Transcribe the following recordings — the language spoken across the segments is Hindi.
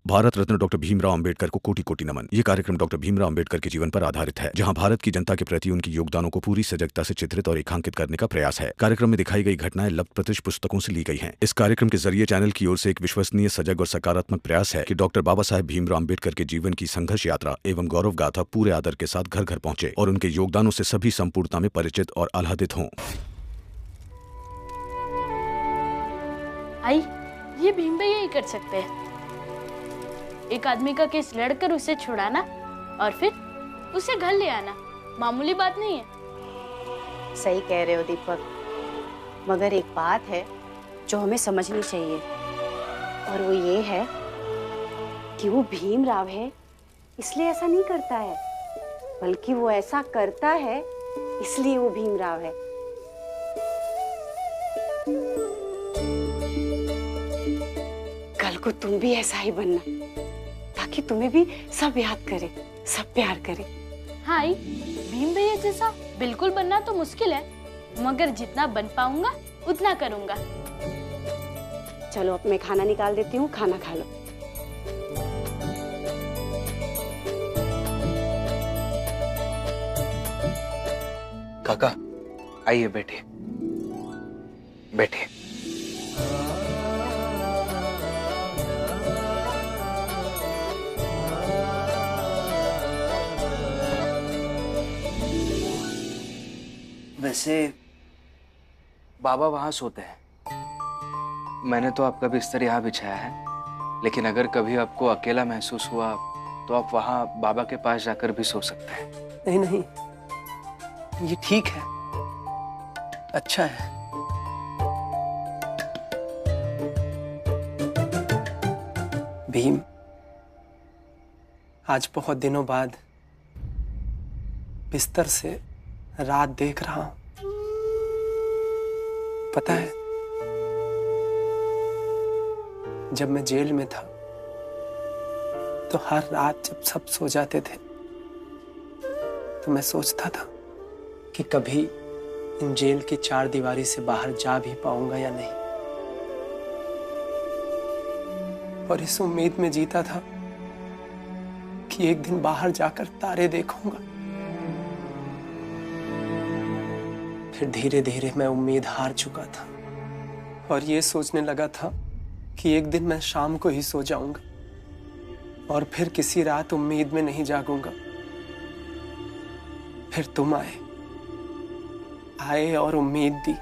भारत रत्न डॉक्टर भीमराव अंबेडकर को कोटि कोटि नमन। ये कार्यक्रम डॉक्टर भीमराव अंबेडकर के जीवन पर आधारित है, जहां भारत की जनता के प्रति उनके योगदानों को पूरी सजगता से चित्रित और रेखांकित करने का प्रयास है। कार्यक्रम में दिखाई गई घटनाएं लब्ध प्रतिष्ठ पुस्तकों से ली गई हैं। इस कार्यक्रम के जरिए चैनल की ओर से एक विश्वसनीय, सजग और सकारात्मक प्रयास है कि डॉक्टर बाबा साहेब भीमराव अंबेडकर के जीवन की संघर्ष यात्रा एवं गौरव गाथा पूरे आदर के साथ घर घर पहुंचे और उनके योगदानों से सभी संपूर्णता में परिचित और आह्लादित हों। आई, ये भीम भैया ही कर सकते हैं। एक आदमी का केस लड़कर उसे छुड़ाना और फिर उसे घर ले आना मामूली बात नहीं है। सही कह रहे हो दीपक, मगर एक बात है जो हमें समझनी चाहिए और वो ये है कि वो भीमराव है इसलिए ऐसा नहीं करता है, बल्कि वो ऐसा करता है इसलिए वो भीमराव है। कल को तुम भी ऐसा ही बनना ताकि तुम्हें भी सब याद करे, सब प्यार करे। हाँ, भीम भैया जैसा बिल्कुल बनना तो मुश्किल है, मगर जितना बन पाऊंगा उतना करूंगा। चलो अब मैं खाना निकाल देती हूँ, खाना खा लो। काका आइए, बैठिए बैठिए। वैसे बाबा वहां सोते हैं, मैंने तो आपका बिस्तर यहाँ बिछाया है, लेकिन अगर कभी आपको अकेला महसूस हुआ तो आप वहां बाबा के पास जाकर भी सो सकते हैं। नहीं नहीं, ये ठीक है, अच्छा है। भीम, आज बहुत दिनों बाद बिस्तर से रात देख रहा हूं। पता है, जब मैं जेल में था तो हर रात जब सब सो जाते थे तो मैं सोचता था कि कभी इन जेल की चार दीवारी से बाहर जा भी पाऊंगा या नहीं, और इस उम्मीद में जीता था कि एक दिन बाहर जाकर तारे देखूंगा। फिर धीरे धीरे मैं उम्मीद हार चुका था और ये सोचने लगा था कि एक दिन मैं शाम को ही सो जाऊंगा और फिर किसी रात उम्मीद में नहीं जागूंगा। फिर तुम आए और उम्मीद दी,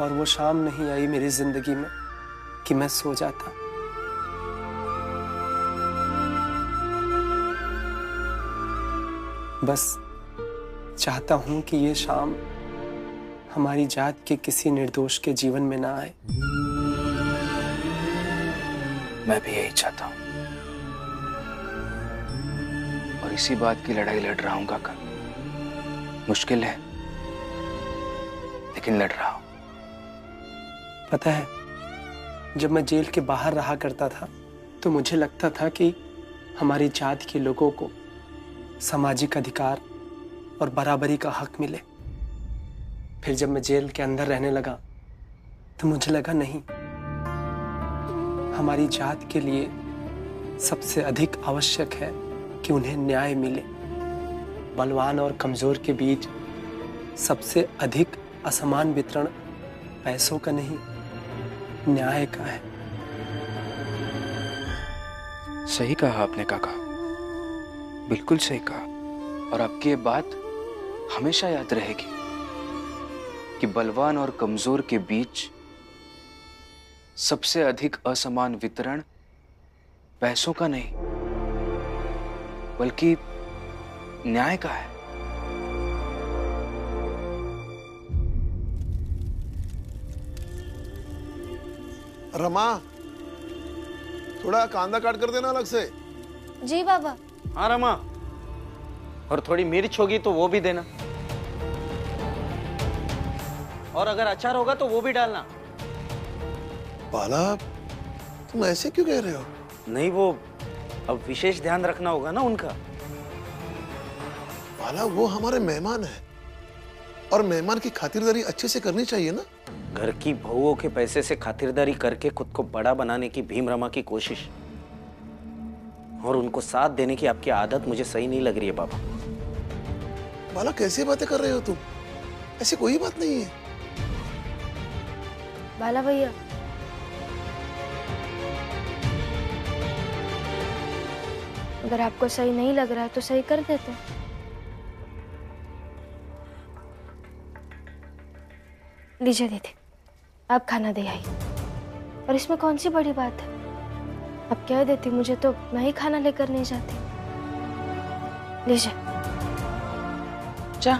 और वो शाम नहीं आई मेरी जिंदगी में कि मैं सो जाता। बस चाहता हूं कि ये शाम हमारी जात के किसी निर्दोष के जीवन में ना आए। मैं भी यही चाहता हूं और इसी बात की लड़ाई लड़ रहा हूं काका। मुश्किल है लेकिन लड़ रहा हूं। पता है, जब मैं जेल के बाहर रहा करता था तो मुझे लगता था कि हमारी जात के लोगों को सामाजिक अधिकार और बराबरी का हक मिले। फिर जब मैं जेल के अंदर रहने लगा तो मुझे लगा नहीं, हमारी जात के लिए सबसे अधिक आवश्यक है कि उन्हें न्याय मिले। बलवान और कमजोर के बीच सबसे अधिक असमान वितरण पैसों का नहीं, न्याय का है। सही कहा आपने काका, बिल्कुल सही कहा, और आपकी ये बात हमेशा याद रहेगी कि बलवान और कमजोर के बीच सबसे अधिक असमान वितरण पैसों का नहीं बल्कि न्याय का है। रमा, थोड़ा कांदा काट कर देना अलग से। जी बाबा। हाँ रमा, और थोड़ी मिर्च होगी तो वो भी देना, और अगर अचार होगा तो वो भी डालना। बाला, तुम ऐसे क्यों कह रहे हो? नहीं, वो अब विशेष ध्यान रखना होगा ना उनका। बाला, वो हमारे मेहमान हैं और मेहमान की खातिरदारी अच्छे से करनी चाहिए ना। घर की बहुओं के पैसे से खातिरदारी करके खुद को बड़ा बनाने की भीम रमा की कोशिश और उनको साथ देने की आपकी आदत मुझे सही नहीं लग रही है बाबा। बाला कैसी बातें कर रहे हो तुम? ऐसी कोई बात नहीं है। बाला भैया, अगर आपको सही नहीं लग रहा है तो सही कर देते। लीजिए दीदी, आप खाना दे आई। और इसमें कौन सी बड़ी बात है? अब कह देती मुझे तो मैं ही खाना लेकर नहीं जाती। लीजिए। जा।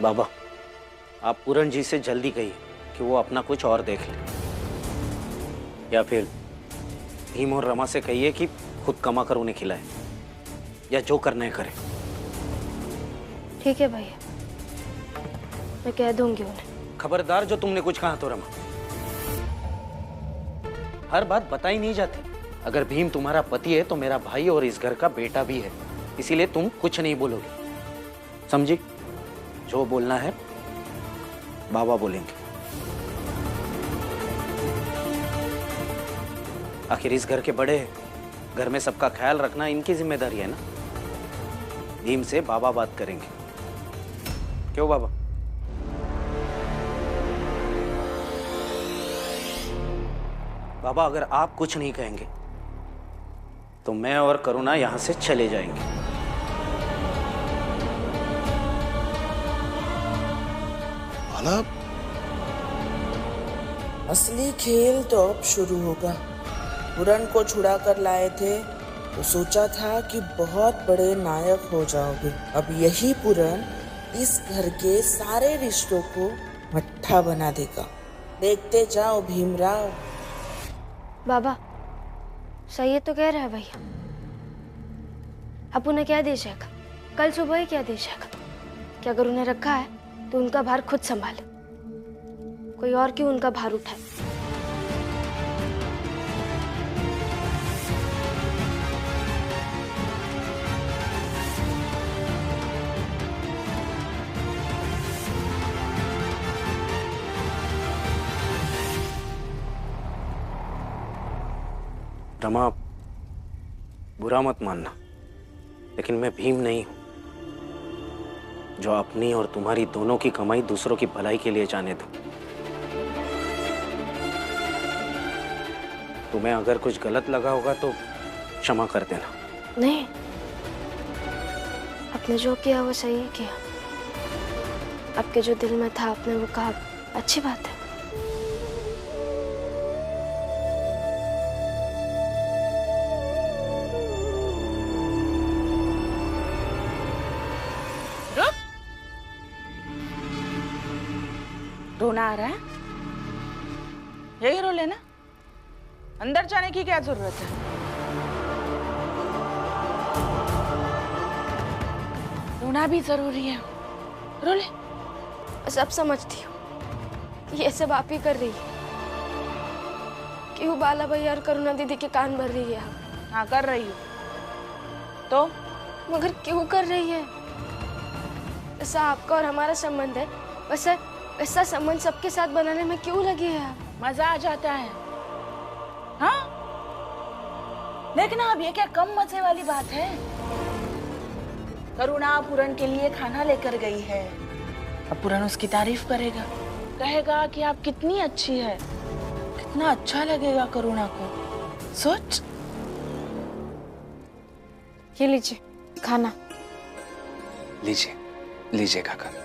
बाबा, आप पूरन जी से जल्दी कहिए कि वो अपना कुछ और देख ले, या फिर भीम और रमा से कहिए कि खुद कमा कर उन्हें खिलाए, या जो करना है करे। ठीक है भैया, मैं कह दूंगी उन्हें। खबरदार, जो तुमने कुछ कहा तो रमा, हर बात बताई नहीं जाती। अगर भीम तुम्हारा पति है तो मेरा भाई और इस घर का बेटा भी है, इसीलिए तुम कुछ नहीं बोलोगे, समझी? जो बोलना है बाबा बोलेंगे। आखिर इस घर के बड़े हैं, घर में सबका ख्याल रखना इनकी जिम्मेदारी है ना। भीम से बाबा बात करेंगे, क्यों बाबा? बाबा, अगर आप कुछ नहीं कहेंगे तो मैं और करुणा यहां से चले जाएंगे। बाला, असली खेल तो अब शुरू होगा। पूरन को छुड़ा कर लाए थे तो सोचा था कि बहुत बड़े नायक हो जाओगे। अब यही पूरन इस घर के सारे रिश्तों को मट्ठा बना देगा। देखते जाओ भीमराव। बाबा, सही है तो कह रहा है भैया। अब उन्हें क्या दीजिएगा? कल सुबह ही क्या दीजिएगा? कि अगर उन्हें रखा है तो उनका भार खुद संभाले, कोई और क्यों उनका भार उठाए। रमा, बुरा मत मानना, लेकिन मैं भीम नहीं हूं जो अपनी और तुम्हारी दोनों की कमाई दूसरों की भलाई के लिए जाने दूं। तुम्हें अगर कुछ गलत लगा होगा तो क्षमा कर देना। नहीं, आपने जो किया वो सही किया। आपके जो दिल में था आपने वो कहा, अच्छी बात है। रोना आ रहा है? यही रो लेना, अंदर जाने की क्या जरूरत है? रोना भी जरूरी है, रो ले। सब समझती हूँ कि ये सब आप ही कर रही है। क्यों बाला भैया और करुणा दीदी के कान भर रही है आप? हाँ, कर रही हूँ तो। मगर क्यों कर रही है? ऐसा आपका और हमारा संबंध है, वैसे ऐसा संबंध सबके साथ बनाने में क्यों लगी है आप? मजा आ जाता है। हाँ, देखना अब ये क्या कम मजे वाली बात है। करुणा पूरन के लिए खाना लेकर गई है, अब पूरन उसकी तारीफ करेगा, कहेगा कि आप कितनी अच्छी है। कितना अच्छा लगेगा करुणा को, सोच। ये लीजिए खाना। लीजिए, लीजिए काका।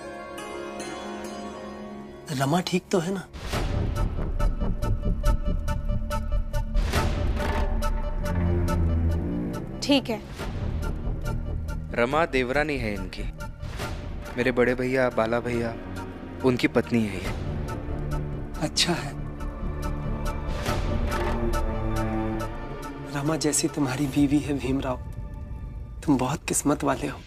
रमा ठीक तो है ना? ठीक है। रमा देवरानी है इनकी, मेरे बड़े भैया बाला भैया उनकी पत्नी है ये। अच्छा है। रमा जैसी तुम्हारी बीवी है भीमराव, तुम बहुत किस्मत वाले हो।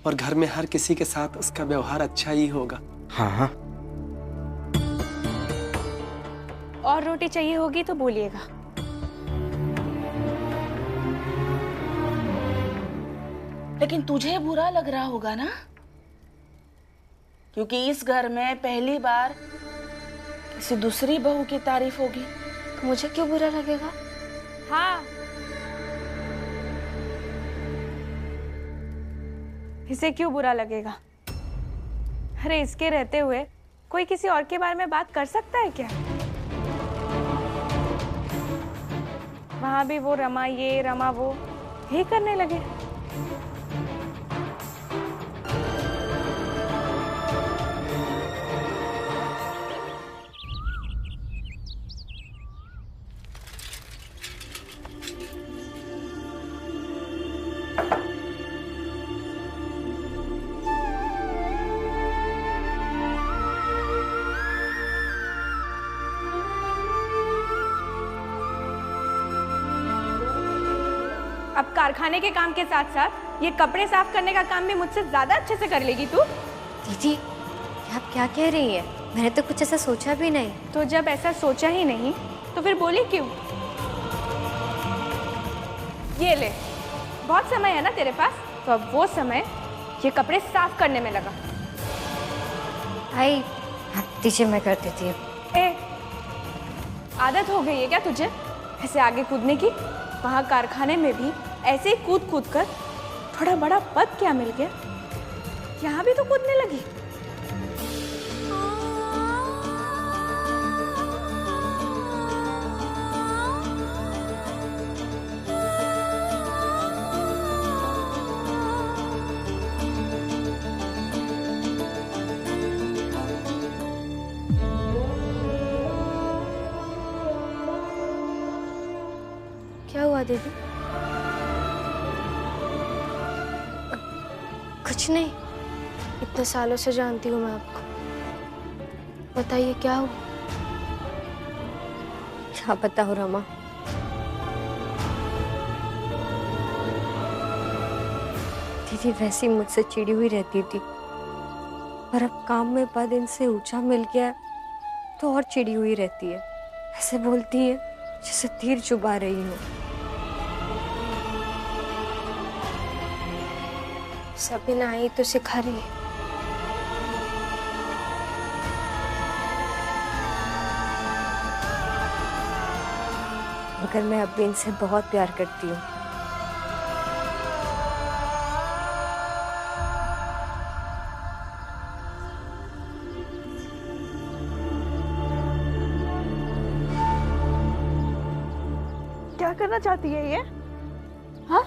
और घर में हर किसी के साथ उसका व्यवहार अच्छा ही होगा। हाँ हाँ, और रोटी चाहिए होगी तो बोलिएगा। लेकिन तुझे बुरा लग रहा होगा ना, क्योंकि इस घर में पहली बार किसी दूसरी बहू की तारीफ होगी। तो मुझे क्यों बुरा लगेगा? हाँ, इसे क्यों बुरा लगेगा? अरे इसके रहते हुए कोई किसी और के बारे में बात कर सकता है क्या? वहां भी वो रमा ये रमा वो यही करने लगे। अब कारखाने के काम के साथ साथ ये कपड़े साफ करने का काम भी मुझसे ज्यादा अच्छे से कर लेगी तू। दीदी, ये आप क्या कह रही हैं? मैंने तो कुछ ऐसा सोचा भी नहीं। तो जब ऐसा सोचा ही नहीं तो फिर बोली क्यों? ये ले, बहुत समय है ना तेरे पास, तो अब वो समय ये कपड़े साफ करने में लगा। आई, आप दीजिए, मैं कर देती हूँ। ए, आदत हो गई है क्या तुझे ऐसे आगे कूदने की? वहाँ कारखाने में भी ऐसे ही कूद कूद कर थोड़ा बड़ा पद क्या मिल गया, यहाँ भी तो कूदने लगी। क्या हुआ दीदी? कुछ नहीं, इतने सालों से जानती हूँ मैं आपको। बताइए क्या हुआ? क्या बताऊँ रमा, दीदी वैसी मुझसे चिड़ी हुई रहती थी, पर अब काम में पद इनसे ऊंचा मिल गया तो और चिड़ी हुई रहती है। ऐसे बोलती है जैसे तीर चुबा रही हूँ। सबिना आई तो सिखा रही है। मगर मैं अब भी इनसे बहुत प्यार करती हूँ। क्या करना चाहती है ये? हाँ,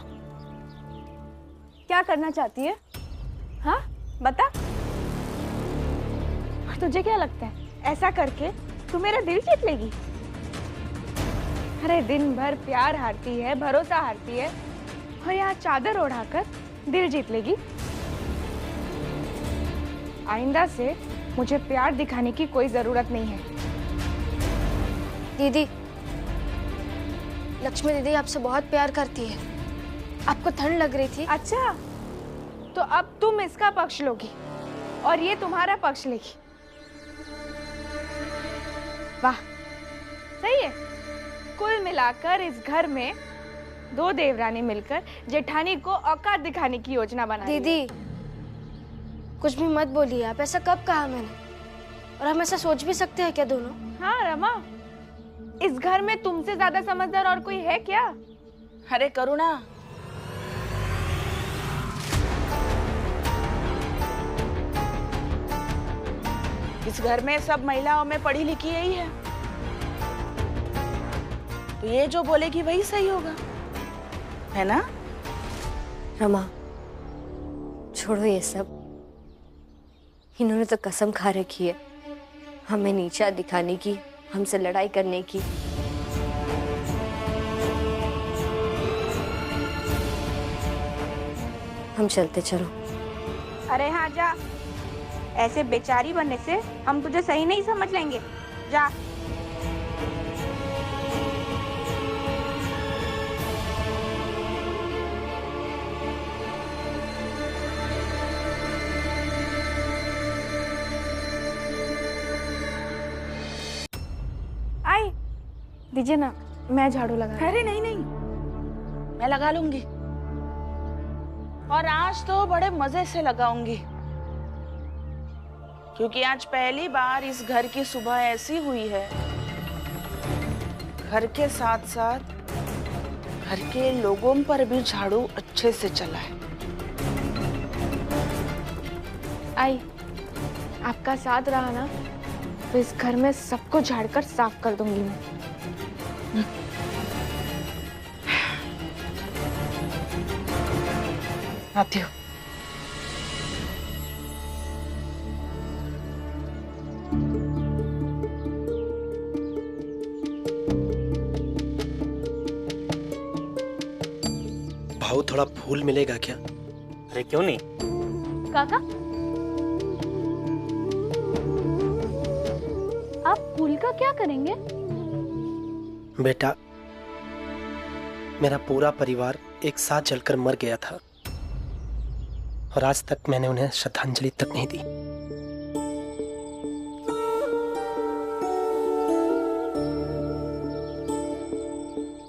क्या करना चाहती है? हाँ बता। और तुझे क्या लगता है ऐसा करके तू मेरा दिल जीत लेगी? अरे दिन भर प्यार हारती है, भरोसा हारती है, और यहाँ चादर ओढ़ाकर दिल जीत लेगी। आइंदा से मुझे प्यार दिखाने की कोई जरूरत नहीं है। दीदी, लक्ष्मी दीदी आपसे बहुत प्यार करती है। आपको ठंड लग रही थी। अच्छा, तो अब तुम इसका पक्ष लोगी और ये तुम्हारा पक्ष लेगी। वाह, सही है। कुल मिलाकर इस घर में दो देवरानी मिलकर जेठानी को औकात दिखाने की योजना बना रही है। दीदी, कुछ भी मत बोलिए आप। ऐसा कब कहा मैंने? और हम ऐसा सोच भी सकते हैं क्या दोनों? हाँ रमा, इस घर में तुमसे ज्यादा समझदार और कोई है क्या? अरे करुणा, इस घर में सब महिलाओं में पढ़ी लिखी यही है, तो ये जो बोलेगी वही सही होगा, है ना? रमा, छोड़ो ये सब। इन्होंने तो कसम खा रखी है हमें नीचा दिखाने की, हमसे लड़ाई करने की। हम चलते, चलो। अरे हाँ जा, ऐसे बेचारी बनने से हम तुझे सही नहीं समझ लेंगे। जा। आई, दीजिए ना, मैं झाड़ू लगा। अरे नहीं नहीं, मैं लगा लूंगी, और आज तो बड़े मजे से लगाऊंगी, क्योंकि आज पहली बार इस घर की सुबह ऐसी हुई है, घर के साथ साथ घर के लोगों पर भी झाड़ू अच्छे से चला है। आई, आपका साथ रहा ना तो इस घर में सबको झाड़कर साफ कर दूंगी मैं। आती हूँ। भाऊ थोड़ा फूल मिलेगा क्या? अरे क्यों नहीं? काका, आप फूल का क्या करेंगे? बेटा, मेरा पूरा परिवार एक साथ जलकर मर गया था और आज तक मैंने उन्हें श्रद्धांजलि तक नहीं दी।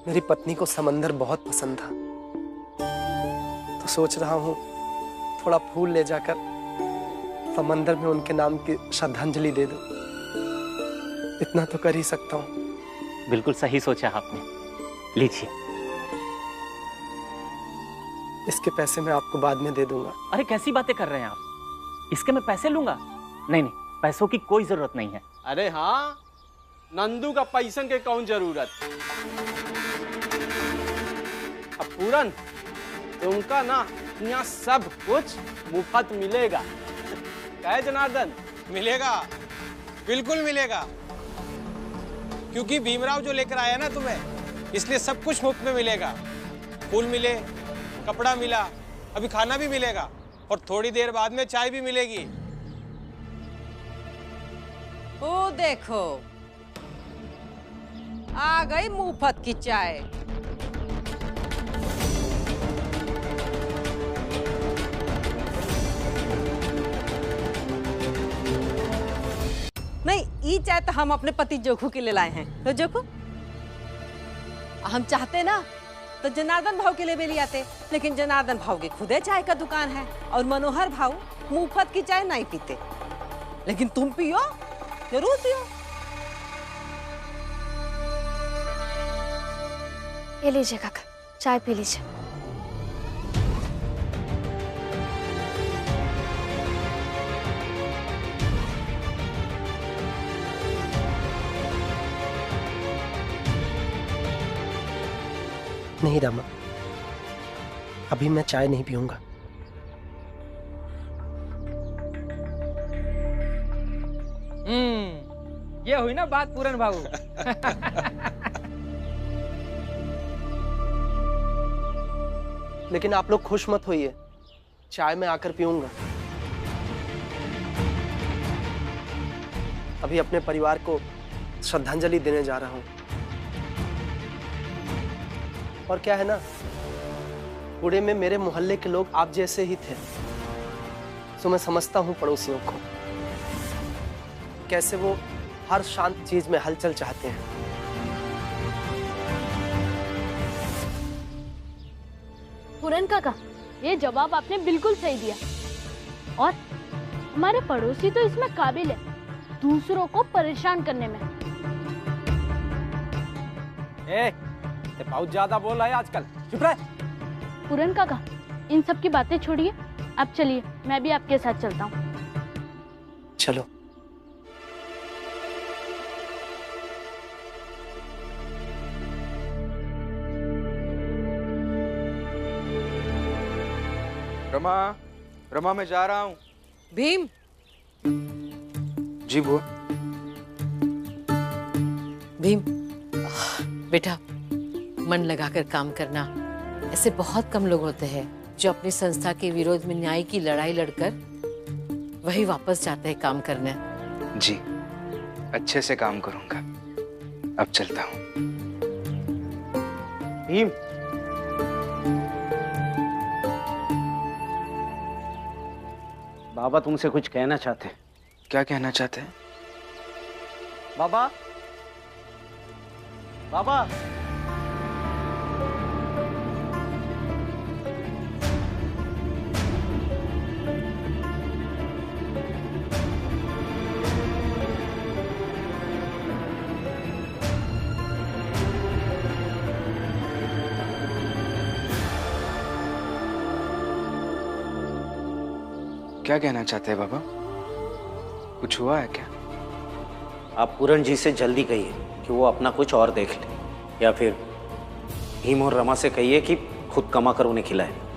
मेरी पत्नी को समंदर बहुत पसंद था, तो सोच रहा हूँ थोड़ा फूल ले जाकर समंदर में उनके नाम की श्रद्धांजलि दे दूं। इतना तो कर ही सकता हूँ। बिल्कुल सही सोचा आपने, लीजिए। इसके पैसे मैं आपको बाद में दे दूंगा। अरे कैसी बातें कर रहे हैं आप? इसके मैं पैसे लूंगा? नहीं नहीं, पैसों की कोई जरूरत नहीं है। अरे हाँ, नंदू का पैसन के कौन जरूरत। अब पूरन तुमका ना यहाँ सब कुछ मुफ्त मिलेगा। क्या है जनार्दन? मिलेगा, बिल्कुल मिलेगा, क्योंकि भीमराव जो लेकर आया ना तुम्हें, इसलिए सब कुछ मुफ्त में मिलेगा। फूल मिले, कपड़ा मिला, अभी खाना भी मिलेगा, और थोड़ी देर बाद में चाय भी मिलेगी। ओ देखो, आ गई मुफ्त की चाय। नहीं, ई चाय तो हम अपने पति जोखू के लिए लाए हैं। तो जोखू, हम चाहते ना तो जनार्दन भाव के लिए भी ले आते, लेकिन जनार्दन भाव की खुदे चाय का दुकान है और मनोहर भाव मुफ्त की चाय नहीं पीते। लेकिन तुम पियो, जरूर पियो। ये लीजिए काका, चाय पी लीजिए। नहीं रामा, अभी मैं चाय नहीं पीऊंगा। ये हुई ना बात पूरन बाबू। लेकिन आप लोग खुश मत होइए, चाय मैं आकर पीऊंगा। अभी अपने परिवार को श्रद्धांजलि देने जा रहा हूं। और क्या है ना, पुणे में मेरे मोहल्ले के लोग आप जैसे ही थे, तो मैं समझता हूं पड़ोसियों को, कैसे वो हर शांत चीज में हलचल चाहते हैं। पूरन काका, ये जवाब आपने बिल्कुल सही दिया, और हमारे पड़ोसी तो इसमें काबिल है, दूसरों को परेशान करने में। ये बहुत ज्यादा बोल रहा है आजकल, चुप रह। पूरन काका, इन सब की बातें छोड़िए, अब चलिए, मैं भी आपके साथ चलता हूँ। चलो। रमा, रमा मैं जा रहा हूँ। भीम। जी बुआ। भीम, बेटा मन लगाकर काम करना। ऐसे बहुत कम लोग होते हैं जो अपनी संस्था के विरोध में न्याय की लड़ाई लड़कर वही वापस जाते हैं काम करने। जी, अच्छे से काम करूंगा। अब चलता हूँ। भीम, बाबा तुमसे कुछ कहना चाहते हैं। क्या कहना चाहते हैं? बाबा, बाबा क्या कहना चाहते हैं बाबा? कुछ हुआ है क्या? आप पूरन जी से जल्दी कहिए कि वो अपना कुछ और देख ले, या फिर भीम और रमा से कहिए कि खुद कमा कर उन्हें खिलाए।